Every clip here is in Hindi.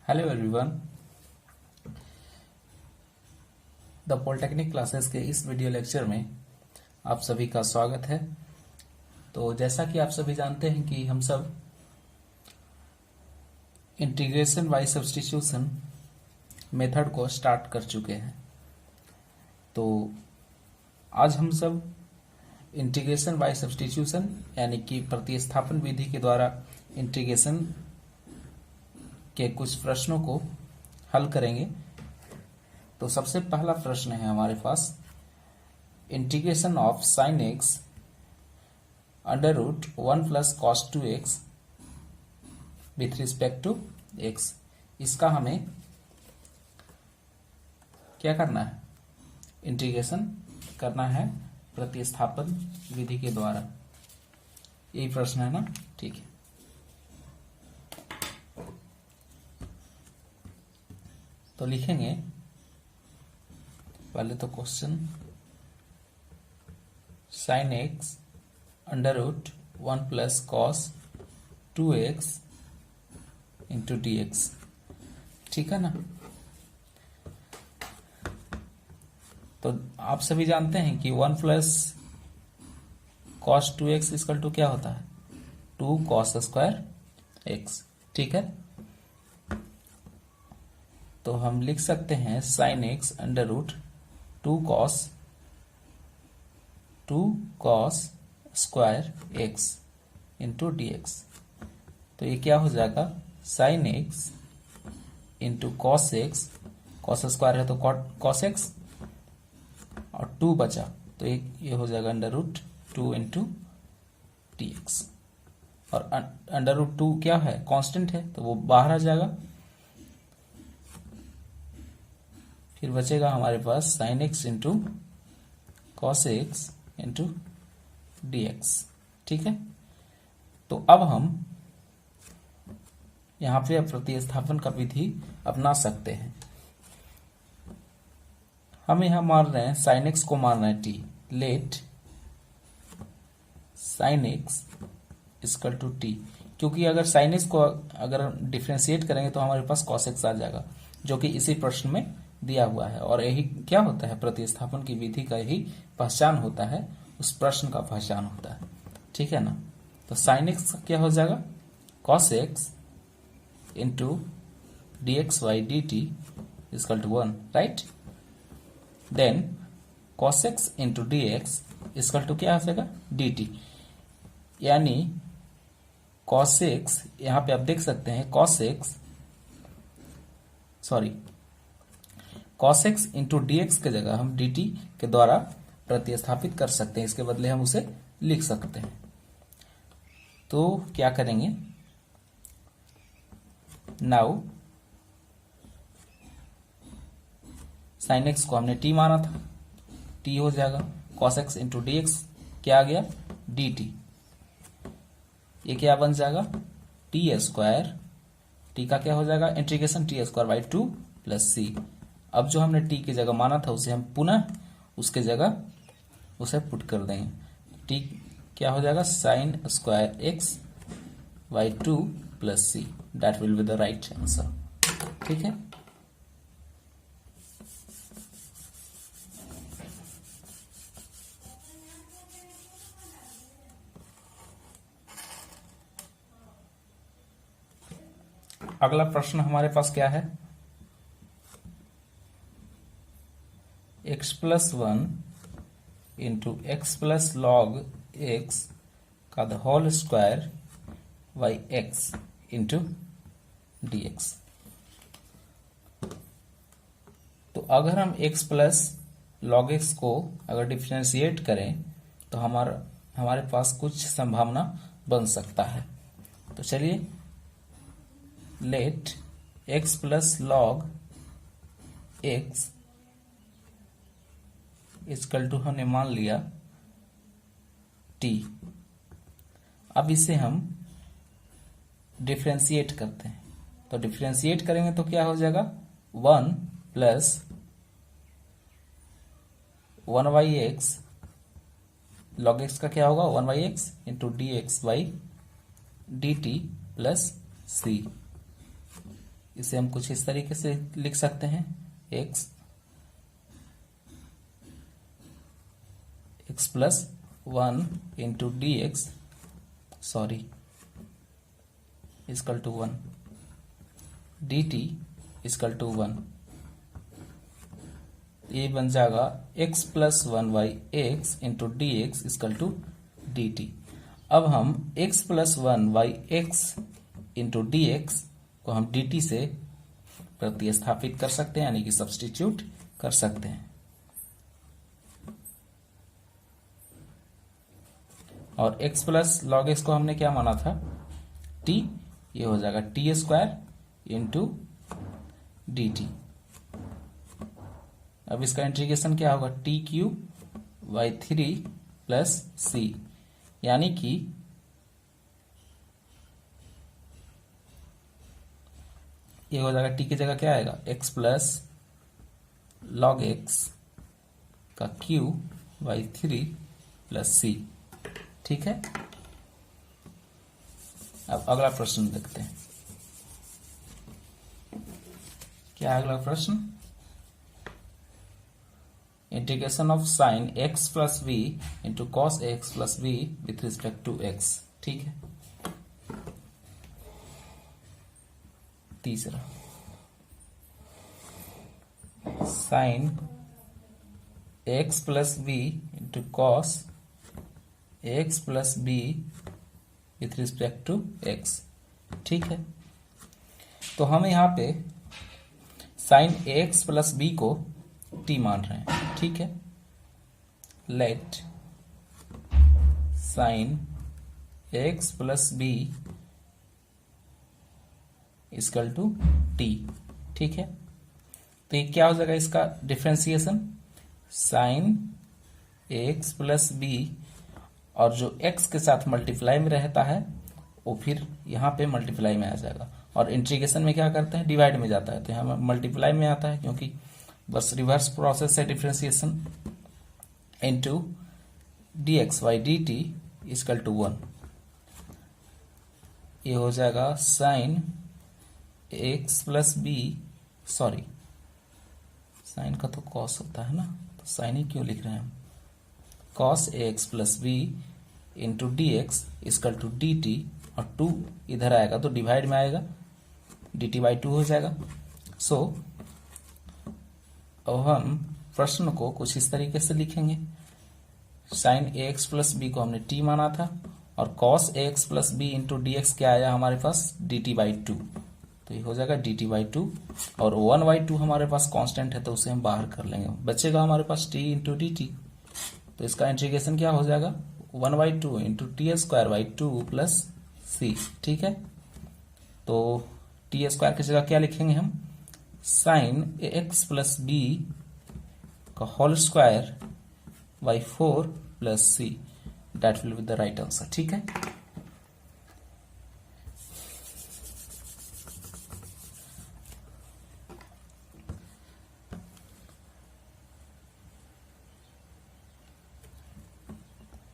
Hello everyone. The polytechnic classes के इस वीडियो लेक्चर में आप सभी का स्वागत है। तो जैसा कि आप सभी जानते हैं कि हम सब इंटीग्रेशन बाय सब्स्टिट्यूशन मेथड को स्टार्ट कर चुके हैं। तो आज हम सब इंटीग्रेशन बाय सब्स्टिट्यूशन यानी कि प्रतिस्थापन विधि के द्वारा इंटीग्रेशन के कुछ प्रश्नों को हल करेंगे। तो सबसे पहला प्रश्न है हमारे पास, integration of sine x under root 1 plus cos 2x with respect to x। इसका हमें क्या करना है? इंटीग्रेशन करना है प्रतिस्थापन विधि के द्वारा। यही प्रश्न है ना? ठीक है। तो लिखेंगे पहले तो question, sine x under root 1 plus cos 2x into d x. ठीक है ना? तो आप सभी जानते हैं कि 1 plus cos 2x equal to क्या होता है? 2 कॉस स्क्वायर x। ठीक है, तो हम लिख सकते हैं sine x under root 2 cos square x into d x. तो ये क्या हो जाएगा? Sine x into cos x, cos square है तो कॉस एक्स, और 2 बचा तो ये हो जाएगा under root 2 into d x. और अंडर रूट 2 क्या है? कांस्टेंट है तो वो बाहर आ जाएगा। फिर बचेगा हमारे पास sine x into cos x into d x. ठीक है, तो अब हम यहां पे प्रतिस्थापन का विधि अपना सकते हैं। हम यहां मान रहे हैं साइन एक्स को मान रहे हैं t. Let sine x equal to t, क्योंकि अगर साइन एक्स को अगर डिफ्रेंशिएट करेंगे तो हमारे पास कॉस एक्स आ जाएगा, जो कि इसी प्रश्न में दिया हुआ है। और यही क्या होता है? प्रतिस्थापन की विधि का यही पहचान होता है, उस प्रश्न का पहचान होता है। ठीक है ना? तो साइन एक्स क्या हो जाएगा? Cos x into d x Y d t equal to 1, right. Then cos x into d x equal to क्या आ जाएगा? D t. यानी कॉस एक्स, यहां पे आप देख सकते हैं cos x into d x के जगह हम डी टी के द्वारा प्रतिस्थापित कर सकते हैं। इसके बदले हम उसे लिख सकते हैं। तो क्या करेंगे? नाउ साइन एक्स को हमने टी माना था, टी हो जाएगा। Cos x into d x क्या आ गया? D t. ये क्या बन जाएगा? टी स्क्वायर, टी का क्या हो जाएगा? Integration t square by 2 plus c. अब जो हमने टी की जगह माना था उसे हम पुनः उसके जगह उसे पुट कर देंगे। टी क्या हो जाएगा? Sine square x by 2 plus c. That will be the right answer. ठीक है, अगला प्रश्न हमारे पास क्या है? x plus 1 into x plus log x का the whole square by x into d x. तो अगर हम x प्लस लॉग एक्स को अगर डिफ्रेंशिएट करें तो हमारे पास कुछ संभावना बन सकता है। तो चलिए, let x plus log x equal to हमने मान लिया t। अब इसे हम डिफ्रेंशिएट करते हैं। तो डिफ्रेंशिएट करेंगे तो क्या हो जाएगा? 1 plus 1 by x, log x का क्या होगा? 1 by x into d x by d t plus c. इसे हम कुछ इस तरीके से लिख सकते हैं, x plus 1 into d x equal to 1, d t equal to 1। ये बन जाएगा x plus 1 by x into d x equal to d t. अब हम x plus 1 by x into d x को हम डी टी से प्रतिस्थापित कर सकते हैं, यानी कि सब्स्टिट्यूट कर सकते हैं। और x प्लस लॉग एक्स को हमने क्या माना था, t, ये हो जाएगा T square into d t. अब इसका इंटीग्रेशन क्या होगा, टी क्यूब बाई 3 प्लस सी, यानी कि ये हो जाएगा टी की जगह क्या आएगा, x प्लस लॉग एक्स का क्यूब बाई 3 प्लस सी। ठीक है, अब अगला प्रश्न देखते हैं। क्या है अगला प्रश्न, integration of sine x plus v into cos x plus v with respect to x। ठीक है, तीसरा sine x plus b into cos x plus b with respect to x। ठीक है, तो हम यहाँ पे साइन x प्लस बी को t मान रहे हैं। ठीक है, let sine x plus b equal to t। ठीक है, तो ये क्या हो जाएगा, इसका differentiation sign x plus B, और जो x के साथ मल्टीप्लाई में रहता है वो फिर यहाँ पे मल्टीप्लाई में आ जाएगा, और इंटीग्रेशन में क्या करते हैं, डिवाइड में जाता है, तो यहाँ मल्टीप्लाई में आता है, क्योंकि बस रिवर्स प्रोसेस है differentiation. Into d x Y d t equal to 1, ये हो जाएगा sine x plus b, sorry sine का तो कॉस होता है ना, तो साइन ही क्यों लिख रहे हैं हम, cos x plus b into d x equal to d t, और 2 इधर आएगा तो डिवाइड में आएगा, डी टी बाई 2 हो जाएगा। सो अब हम प्रश्न को कुछ इस तरीके से लिखेंगे, साइन एक्स प्लस बी को हमने टी माना था, और cos x plus b into d x क्या आया हमारे पास, डी टी बाई 2, तो ये हो जाएगा डी टी बाई 2, और 1/2 हमारे पास कांस्टेंट है तो उसे हम बाहर कर लेंगे, बचेगा हमारे पास टी इंटू डी टी, तो इसका इंटीग्रेशन क्या हो जाएगा, 1/2 into t square by 2 plus c. ठीक है, तो टी स्क्वायर की जगह क्या लिखेंगे हम, साइन एक्स प्लस बी का whole square by 4 plus c, that will be the right answer. ठीक है,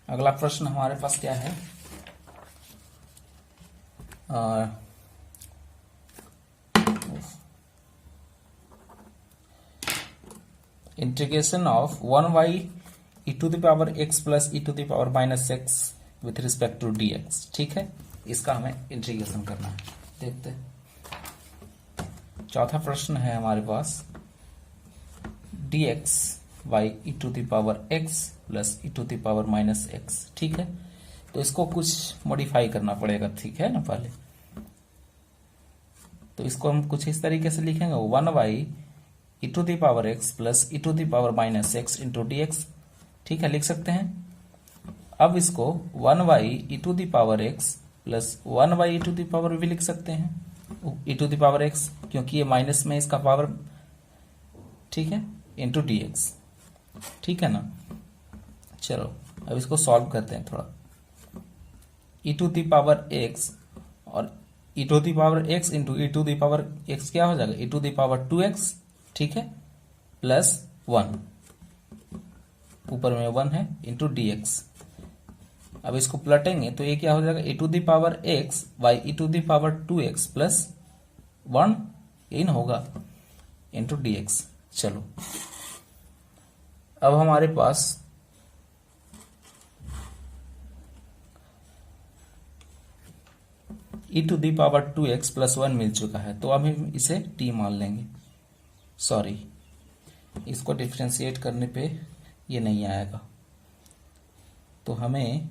अगला प्रश्न हमारे पास क्या है, integration of 1 by e to the power x plus e to the power minus x with respect to d x. ठीक है, इसका हमें इंटीग्रेशन करना है, देखते हैं। चौथा प्रश्न है हमारे पास, d x by e to the power x plus e to the power minus x. ठीक है, तो इसको कुछ मॉडिफाई करना पड़ेगा, ठीक है ना, पहले तो इसको हम कुछ इस तरीके से लिखेंगे, 1 by e to the power x plus e to the power minus x into d x. ठीक है, लिख सकते हैं। अब इसको 1 by e to the power x plus 1 by e to the power भी लिख सकते हैं, e to the power x, क्योंकि ये माइनस में इसका पावर, ठीक है, इंटू डी एक्स। ठीक है ना, चलो अब इसको सॉल्व करते हैं थोड़ा। E to the power x और e to the power x into e to the power x क्या हो जाएगा, e to the power 2x। ठीक है, प्लस 1, ऊपर में 1 है, इंटू डी एक्स। अब इसको पलटेंगे तो ये क्या हो जाएगा, e to the power x by e to the power 2x plus 1 यही ना होगा, इंटू डी एक्स। चलो अब हमारे पास e to the power 2x plus 1 मिल चुका है, तो अब हम इसे t मान लेंगे। सॉरी, इसको डिफ्रेंशिएट करने पे ये नहीं आएगा, तो हमें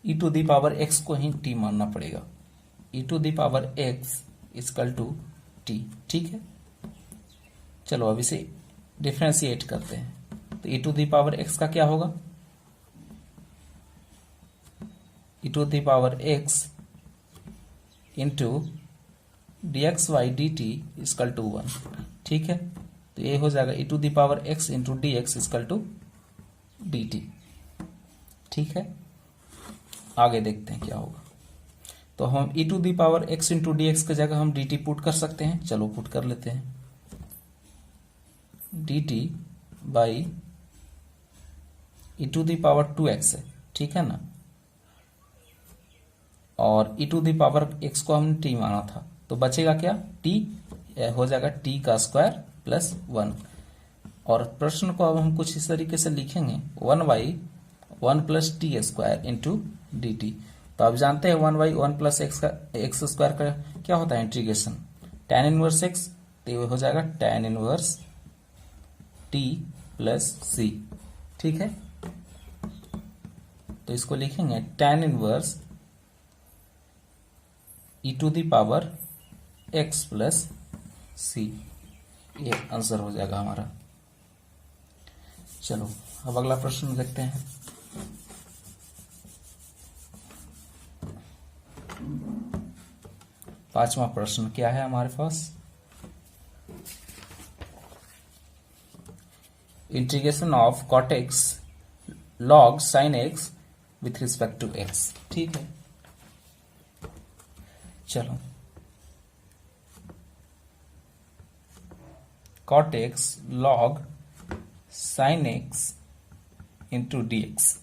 e to the power x को ही t मानना पड़ेगा। e to the power x equal to t, ठीक है। चलो अब इसे डिफ्रेंशिएट करते हैं, तो e to the power x का क्या होगा, e to the power x into d x Y d t equal to 1, ठीक है। तो ये हो जाएगा e to the power x into d x equal to d t, ठीक है। आगे देखते हैं क्या होगा। तो हम e to the power x into d x की जगह हम डी टी पुट कर सकते हैं। चलो पुट कर लेते हैं, d t by e to the power 2x है, ठीक है ना। और e to the power x को हमने t माना था, तो बचेगा क्या, t हो जाएगा t का स्क्वायर प्लस 1। और प्रश्न को अब हम कुछ इस तरीके से लिखेंगे, 1/1 plus T square into d t. तो आप जानते हैं 1/1 प्लस एक्स स्क्वायर का क्या होता है, इंटीग्रेशन tan इनवर्स x, तो ये हो जाएगा tan inverse t plus c, ठीक है। तो इसको लिखेंगे tan inverse e to the power x plus c, ये आंसर हो जाएगा हमारा। चलो अब अगला प्रश्न देखते हैं। पांचवा प्रश्न क्या है हमारे पास, integration of cot x log sin x with respect to x, ठीक है। चलो cot x log sin x into d x.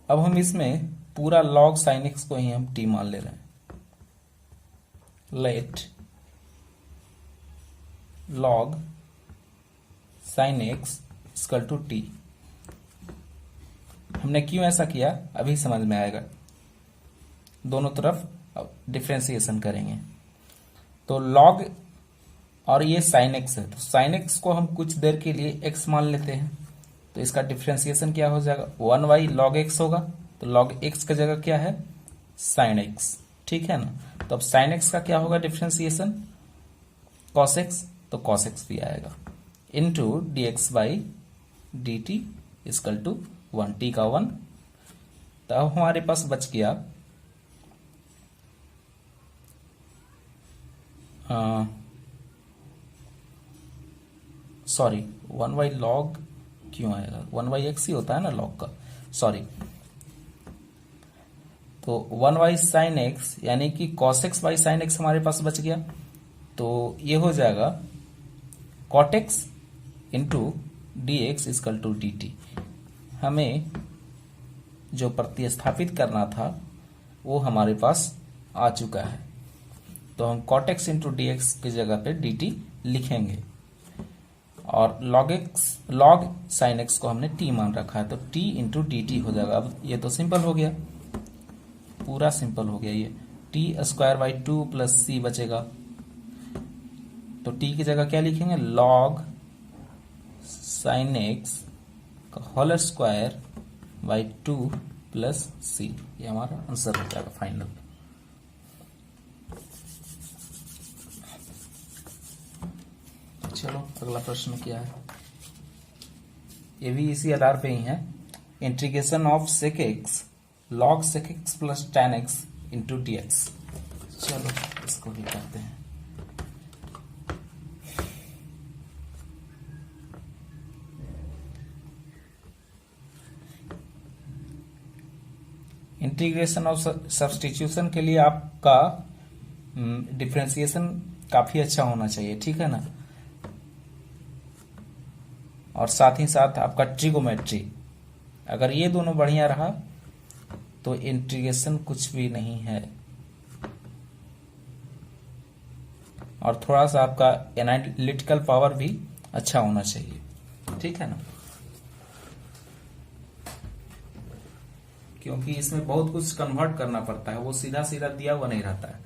अब हम इसमें पूरा log sin x को ही हम t मान ले रहे हैं। Let log sin x equal to t। हमने क्यों ऐसा किया अभी समझ में आएगा, दोनों तरफ डिफ्रेंसिएशन करेंगे। तो log और ये sin x है, तो sin x को हम कुछ देर के लिए x मान लेते हैं, तो इसका डिफ्रेंसिएशन क्या हो जाएगा, 1/log x होगा। तो log x की जगह क्या है, sin x, ठीक है ना। तो अब sin x का क्या होगा डिफ्रेंसिएशन, cos x, तो cos x भी आएगा into d x by d t equal to 1, t का 1। तो अब हमारे पास बच गया सॉरी 1/log क्यों आएगा, 1/x ही होता है ना log का, सॉरी। तो 1/sin x यानी कि cos x by sin x हमारे पास बच गया। तो ये हो जाएगा cot x into d x equal to d t. हमें जो प्रतिस्थापित करना था वो हमारे पास आ चुका है, तो हम cot x into d x की जगह पे डी टी लिखेंगे। और log sin x को हमने t मान रखा है, तो t इंटू डी टी हो जाएगा। अब ये तो सिंपल हो गया, पूरा सिंपल हो गया। ये t square by 2 plus c बचेगा, तो t की जगह क्या लिखेंगे, log sin x का whole square by 2 plus c। ये हमारा आंसर हो जाएगा फाइनल। चलो अगला प्रश्न क्या है, ये भी इसी आधार पे ही है, integration of sec x log sec x plus tan x into d x. चलो इसको भी करते हैं। इंटीग्रेशन ऑफ सब्स्टिट्यूशन के लिए आपका डिफरेंशिएशन काफी अच्छा होना चाहिए, ठीक है ना। और साथ ही साथ आपका ट्रिगोमेट्री, अगर ये दोनों बढ़िया रहा तो इंटीग्रेशन कुछ भी नहीं है। और थोड़ा सा आपका एनालिटिकल पावर भी अच्छा होना चाहिए, ठीक है ना, क्योंकि इसमें बहुत कुछ कन्वर्ट करना पड़ता है, वो सीधा सीधा दिया हुआ नहीं रहता है।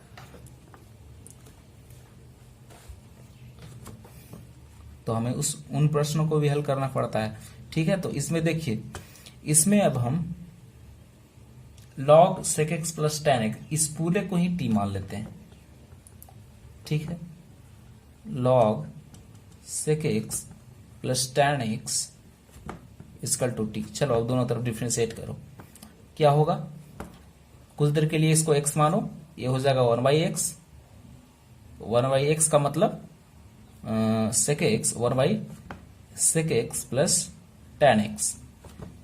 तो हमें उन प्रश्नों को भी हल करना पड़ता है, ठीक है। तो इसमें देखिए, इसमें अब हम log sec x plus tan x इस पूरे को ही t मान लेते हैं, ठीक है। log sec x plus tan x equal to t। चलो अब दोनों तरफ डिफ्रेंशिएट करो, क्या होगा, कुछ देर के लिए इसको x मानो, ये हो जाएगा 1/x। 1/x का मतलब sec x 1/sec x plus tan x।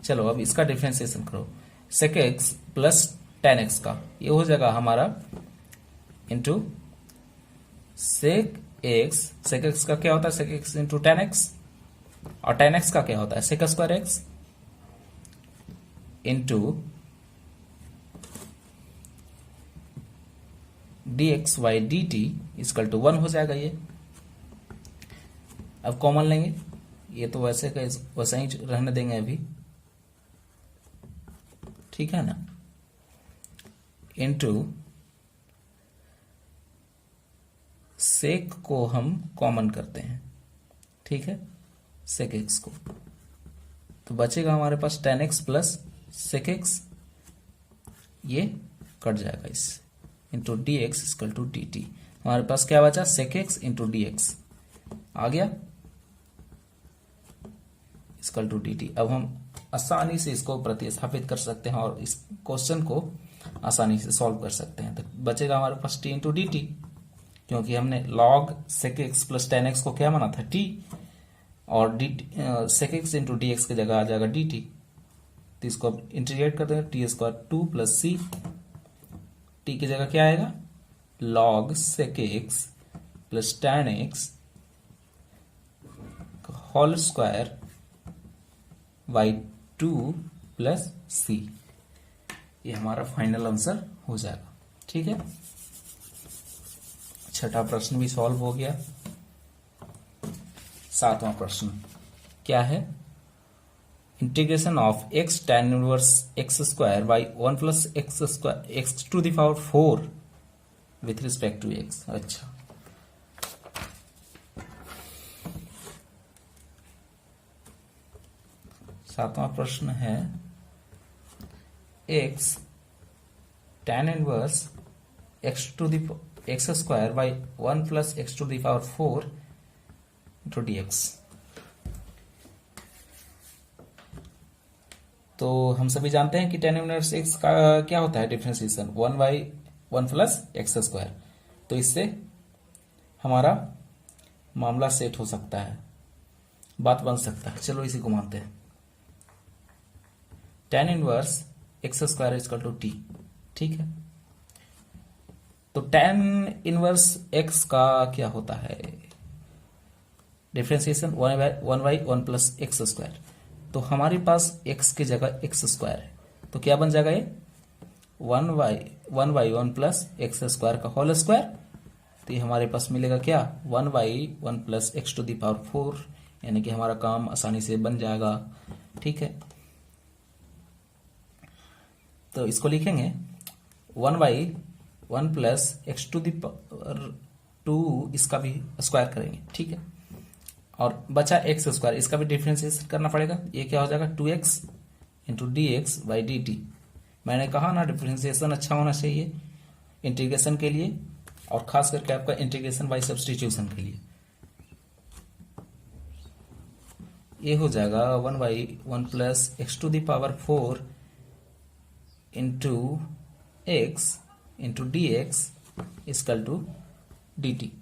चलो अब इसका डिफ्रेंसिएशन करो, sec x plus tan x का, ये हो जाएगा हमारा इंटू sec x का क्या होता है, sec x into tan x, और tan x का क्या होता है sec square x into dx by dt equal to 1 हो जाएगा। ये अब कॉमन लेंगे, ये तो वैसे का वैसा ही रहने देंगे अभी, ठीक है ना, इनटू सेक को हम कॉमन करते हैं, ठीक है, सेक एक्स को, तो बचेगा हमारे पास tan x plus sec x, ये कट जाएगा इससे, into d x equal to d t. हमारे पास क्या बचा, sec x into d x आ गया इक्वल टू डी टी। अब हम आसानी से इसको प्रतिस्थापित कर सकते हैं और इस क्वेश्चन को आसानी से सॉल्व कर सकते हैं। तो बचेगा हमारे पास टी इंटू डी टी, क्योंकि हमने log sec x plus tan x को क्या माना था, t, और sec x into d x की जगह आ जाएगा dt। तो इसको अब इंटीग्रेट कर देंगे, t square 2 plus c, t की जगह क्या आएगा, log sec x plus tan x whole square by 2 plus c. ये हमारा फाइनल आंसर हो जाएगा, ठीक है। छठा प्रश्न भी सॉल्व हो गया। सातवां प्रश्न क्या है, integration of x tan inverse x square by 1 plus x square x to the power 4 with respect to x। अच्छा, सातवां प्रश्न है x tan inverse x square by 1 plus x to the power 4 into dx। तो हम सभी जानते हैं कि tan इनवर्स x का क्या होता है डिफरेंशिएशन, 1/1 प्लस एक्स स्क्वायर। तो इससे हमारा मामला सेट हो सकता है, बात बन सकता है। चलो इसी को मानते हैं, tan inverse x square equal to t, ठीक है। तो tan इनवर्स x का क्या होता है डिफरेंशिएशन, 1/1 प्लस एक्स स्क्वायर। तो हमारे पास x की जगह एक्स स्क्वायर है, तो क्या बन जाएगा ये 1/1 प्लस एक्स स्क्वायर का होल स्क्वायर। तो ये हमारे पास मिलेगा क्या, 1/1 plus x to the power 4, यानी कि हमारा काम आसानी से बन जाएगा, ठीक है। तो इसको लिखेंगे 1/1 plus x to the power 2, इसका भी स्क्वायर करेंगे, ठीक है। और बचा एक्स स्क्वायर, इसका भी डिफरेंशिएशन करना पड़ेगा, ये क्या हो जाएगा 2x into d x by d T. मैंने कहा ना डिफरेंशिएशन अच्छा होना चाहिए इंटीग्रेशन के लिए, और खास करके आपका इंटीग्रेशन बाई सब्सटीट्यूशन के लिए। ये हो जाएगा 1/1 plus x to the power 4 into x into d x equal to d t.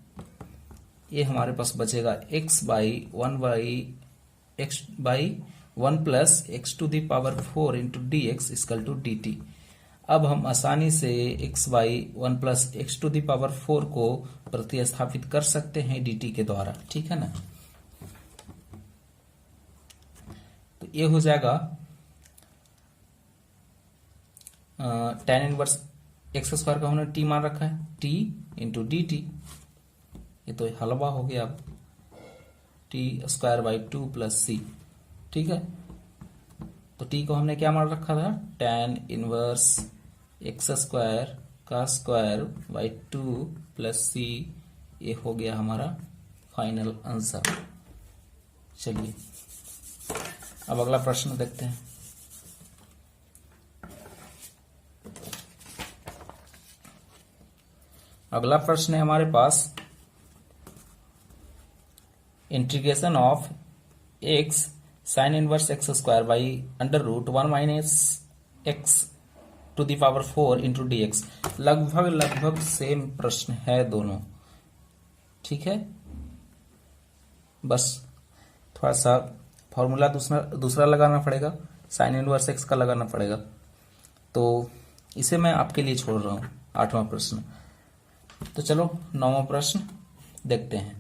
ये हमारे पास बचेगा x by 1 plus x to the power 4 into d x equal to d t. अब हम आसानी से x by 1 plus x to the power 4 को प्रतिस्थापित कर सकते हैं डी टी के द्वारा, ठीक है ना। तो ये हो जाएगा tan इनवर्स एक्स स्क्वायर का हमने t मान रखा है, t इंटू डी टी ये तो हलवा हो गया अब। T square by 2 plus c, ठीक है। तो टी को हमने क्या मान रखा था, tan इनवर्स एक्स स्क्वायर का स्क्वायर बाई 2 प्लस सी। ये हो गया हमारा फाइनल आंसर। चलिए अब अगला प्रश्न देखते हैं। अगला प्रश्न है हमारे पास, integration of x sine inverse x square by under root 1 minus x to the power 4 into d x. लगभग सेम प्रश्न है दोनों, ठीक है। बस थोड़ा सा फॉर्मूला दूसरा लगाना पड़ेगा, साइन इनवर्स एक्स का लगाना पड़ेगा। तो इसे मैं आपके लिए छोड़ रहा हूं, 8वां प्रश्न। तो चलो 9वां प्रश्न देखते हैं।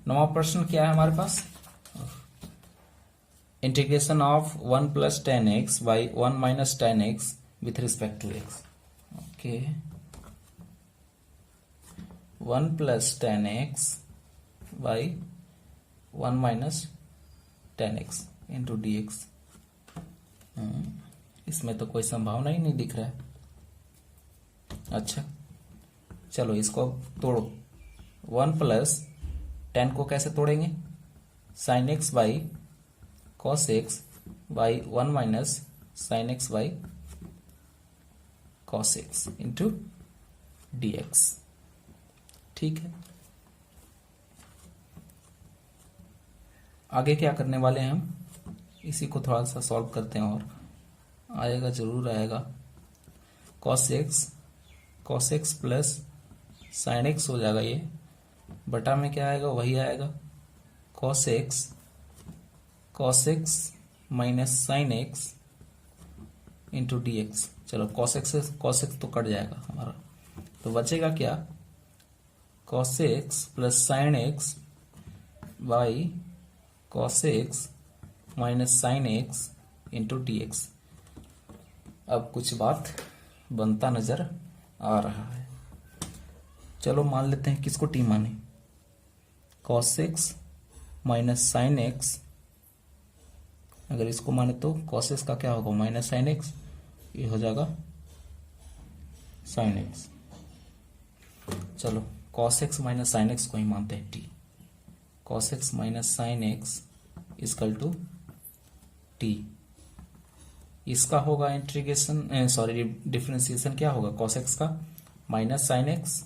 9वां प्रश्न क्या है हमारे पास, integration of 1 plus 10x by 1 minus 10x with respect to x। Okay, 1 plus 10x by 1 minus 10x into d x. इसमें तो कोई संभावना ही नहीं दिख रहा है। अच्छा चलो इसको तोड़ो। 1 प्लस 10 को कैसे तोड़ेंगे, sine x by cos x by 1 minus sine x by cos x into d x, ठीक है। आगे क्या करने वाले हैं हम, इसी को थोड़ा सा सॉल्व करते हैं और आएगा, जरूर आएगा। Cos x plus sine x हो जाएगा, ये बटा में क्या आएगा, वही आएगा cos x minus sine x into d x. चलो कॉस एक्स तो कट जाएगा हमारा, तो बचेगा क्या, cos x plus sine x by cos x minus sine x into d x. अब कुछ बात बनता नजर आ रहा है। चलो मान लेते हैं, किसको टी माने, cos x minus sine x. अगर इसको माने तो कॉस एक्स का क्या होगा, माइनस साइन एक्स, ये हो जाएगा साइन एक्स। चलो cos x minus sine x को ही मानते हैं t. Cos x minus sine x equal to t. इसका होगा इंटीग्रेशन, सॉरी डिफरेंशिएशन क्या होगा, कॉस एक्स का माइनस साइन एक्स,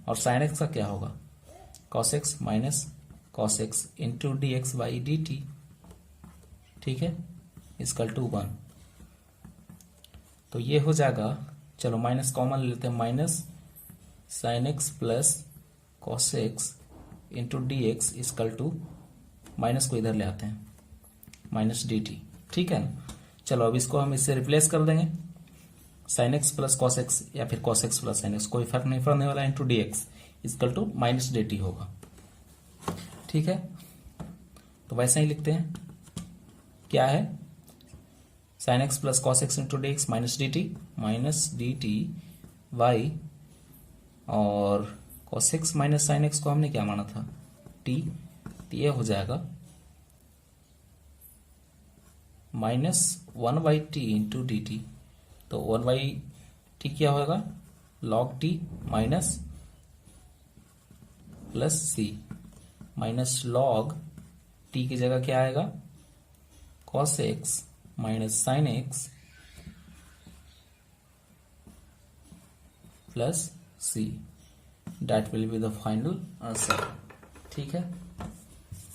और साइन एक्स का क्या होगा, cos x minus cos x into d x by d t, ठीक है, इजकल टू 1। तो ये हो जाएगा, चलो माइनस कॉमन लेते हैं, minus sine x plus cos x into d x equal to, minus को इधर ले आते हैं, माइनस डी टी, ठीक है ना। चलो अब इसको हम इससे रिप्लेस कर देंगे, sine x plus cos x या फिर cos x plus sine x, कोई फर्क नहीं पड़ने वाला, into d x equal to minus d t होगा, ठीक है। तो वैसे ही लिखते हैं, क्या है, sine x plus cos x into d x minus d t y, और cos x minus sine x को हमने क्या माना था, टी, तो ये हो जाएगा minus 1 by t into d t. तो 1 बाई टी क्या होगा, log t minus plus c, minus log t की जगह क्या आएगा, cos x minus sine x plus c, that will be the final answer, ठीक है।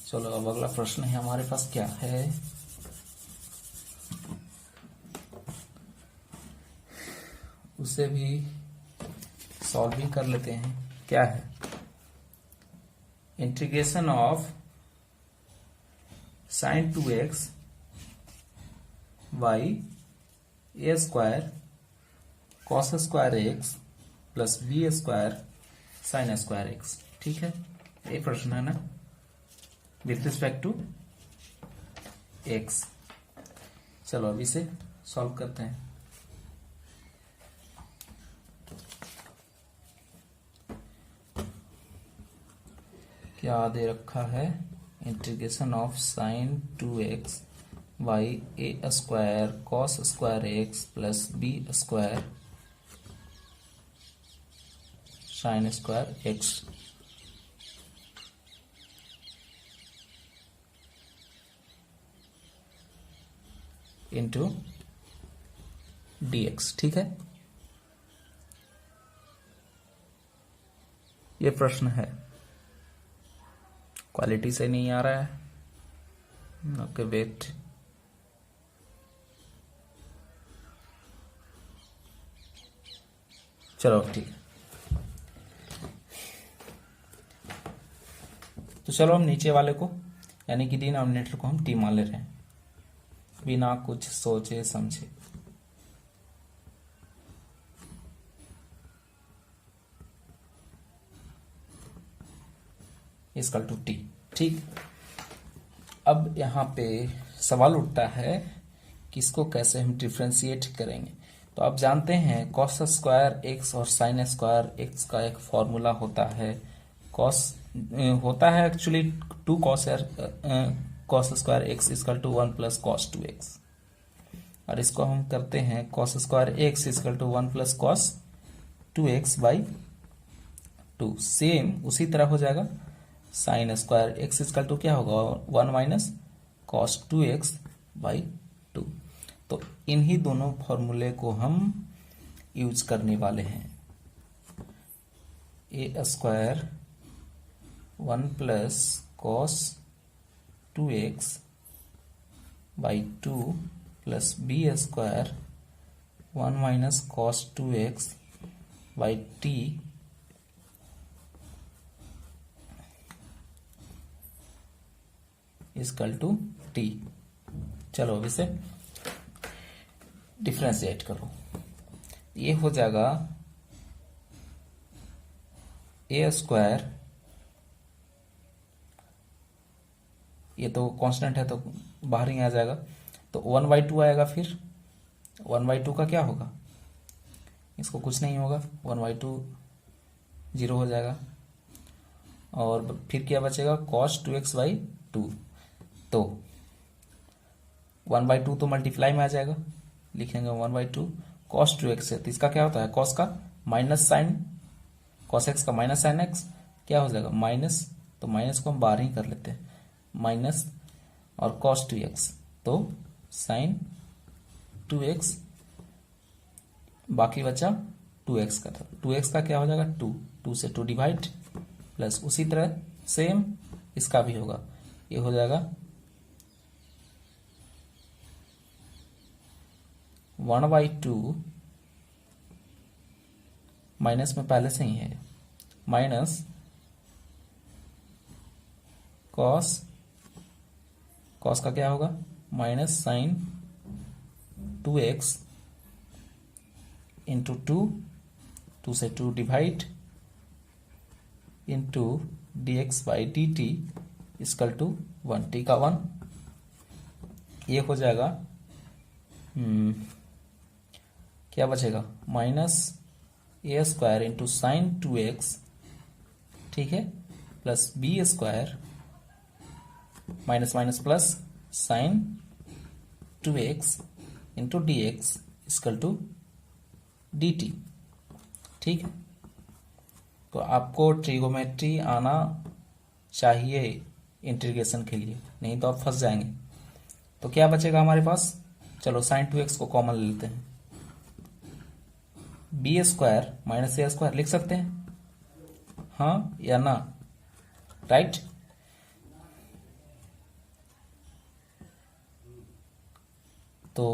चलो अब अगला प्रश्न है हमारे पास, क्या है, उसे भी सॉल्विंग कर लेते हैं। क्या है, integration of sine 2x by a square cos square x plus b square sine square x, ठीक है, ये प्रश्न है ना, विथ रिस्पेक्ट टू एक्स। चलो अब इसे सॉल्व करते हैं। क्या दे रखा है, integration of sine 2x by a square cos square x plus b square sine square x into dx। ठीक है, ये प्रश्न है, क्वालिटी से नहीं आ रहा है। ओके वेट, चलो ठीक है। तो चलो हम नीचे वाले को यानी कि डिनोमिनेटर को हम टी मान ले रहे हैं बिना कुछ सोचे समझे। Equal to t. ठीक, अब यहाँ पे सवाल उठता है कि इसको कैसे हम डिफ्रेंशिएट करेंगे। तो आप जानते हैं कॉस स्क्वायर एक्स और साइन स्क्वायर एक्स का एक फॉर्मूला होता है। कॉस होता है actually 2 cos square x equal to 1 plus cos 2x, और इसको हम करते हैं cos square x equal to 1 plus cos 2x by 2। Same उसी तरह हो जाएगा sine square x equal to क्या होगा 1 माइनस कॉस 2x बाई 2। तो इन्हीं दोनों फॉर्मूले को हम यूज करने वाले हैं। A square 1 plus cos 2x by 2 plus b square 1 minus cos 2x by t equal to t. चलो अब इसे डिफ्रेंशिएट करो। ये हो जाएगा ए स्क्वायर, ये तो कांस्टेंट है तो बाहर ही आ जाएगा, तो 1/2 आएगा। फिर 1/2 का क्या होगा, इसको कुछ नहीं होगा, 1/2 0 हो जाएगा। और फिर क्या बचेगा cos 2x बाई 2। तो 1/2 तो मल्टीप्लाई में आ जाएगा, लिखेंगे 1/2 cos 2x है, तो इसका क्या होता है cos का माइनस साइन, cos x का माइनस साइन x क्या हो जाएगा माइनस, तो माइनस को हम बाहर ही कर लेते हैं, माइनस और cos 2x तो साइन 2x, बाकी बचा 2x का, 2x का क्या हो जाएगा 2 से 2 डिवाइड, प्लस उसी तरह सेम इसका भी होगा, ये हो जाएगा 1/2 माइनस में पहले से ही है, माइनस कॉस का क्या होगा माइनस साइन 2x इंटू 2 से 2 divide into dx by dt equal to 1, t का 1। ये हो जाएगा क्या बचेगा minus a square into sine 2x, ठीक है, plus b square minus minus plus sine 2x into dx equal to dt। ठीक है, तो आपको ट्रिगोमेट्री आना चाहिए इंटीग्रेशन के लिए, नहीं तो आप फंस जाएंगे। तो क्या बचेगा हमारे पास, चलो साइन 2x को कॉमन ले लेते हैं, B square minus a square लिख सकते हैं, हाँ या ना, राइट। तो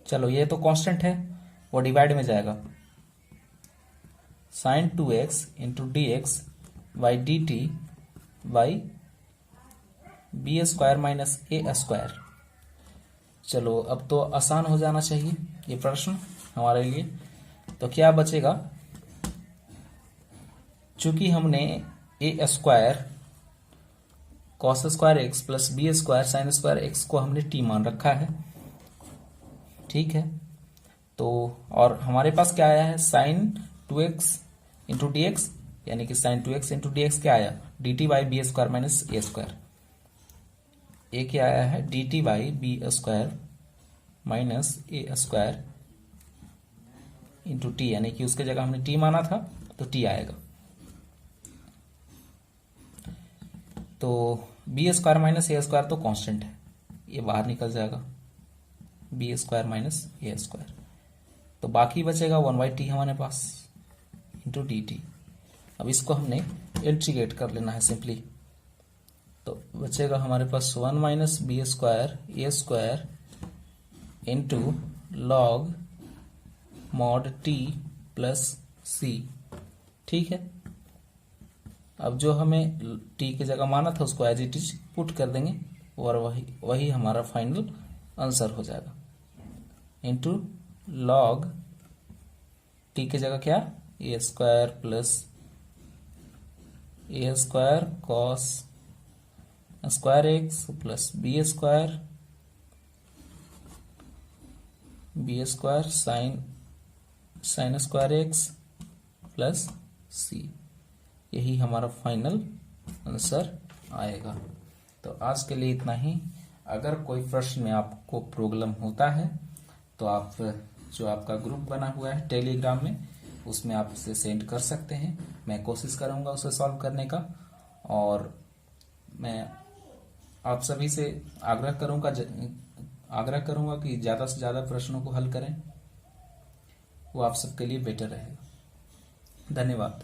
चलो ये तो कांस्टेंट है, वो डिवाइड में जाएगा, sine 2x into d x by d t by b square minus a square. चलो अब तो आसान हो जाना चाहिए ये प्रश्न हमारे लिए। तो क्या बचेगा, चूंकि हमने a square cos square x plus b square sine square x को हमने टी मान रखा है, ठीक है। तो और हमारे पास क्या आया है, sign 2x into d x, यानी कि sign 2x into d x क्या आया, d t by b square minus a square. A क्या आया है, d t by b square minus a square into t, यानी कि उसके जगह हमने टी माना था तो टी आएगा। तो B square minus a square तो कांस्टेंट है, ये बाहर निकल जाएगा, B square minus a square. तो बाकी बचेगा 1/t हमारे पास इंटू डी टी। अब इसको हमने इंटीग्रेट कर लेना है सिंपली, तो बचेगा हमारे पास 1 माइनस b square a square into log mod t plus c. ठीक है। अब जो हमें टी की जगह माना था उसको एज इट इज पुट कर देंगे और वही हमारा फाइनल आंसर हो जाएगा, इंटू लॉग टी की जगह क्या, a square plus a square cos square x plus b square sine square x plus c. यही हमारा फाइनल आंसर आएगा। तो आज के लिए इतना ही। अगर कोई प्रश्न में आपको प्रॉब्लम होता है तो आप जो आपका ग्रुप बना हुआ है टेलीग्राम में, उसमें आप उसे सेंड कर सकते हैं। मैं कोशिश करूंगा उसे सॉल्व करने का, और मैं आप सभी से आग्रह करूंगा कि ज़्यादा से ज़्यादा प्रश्नों को हल करें, वो आप सबके लिए बेटर रहेगा। धन्यवाद।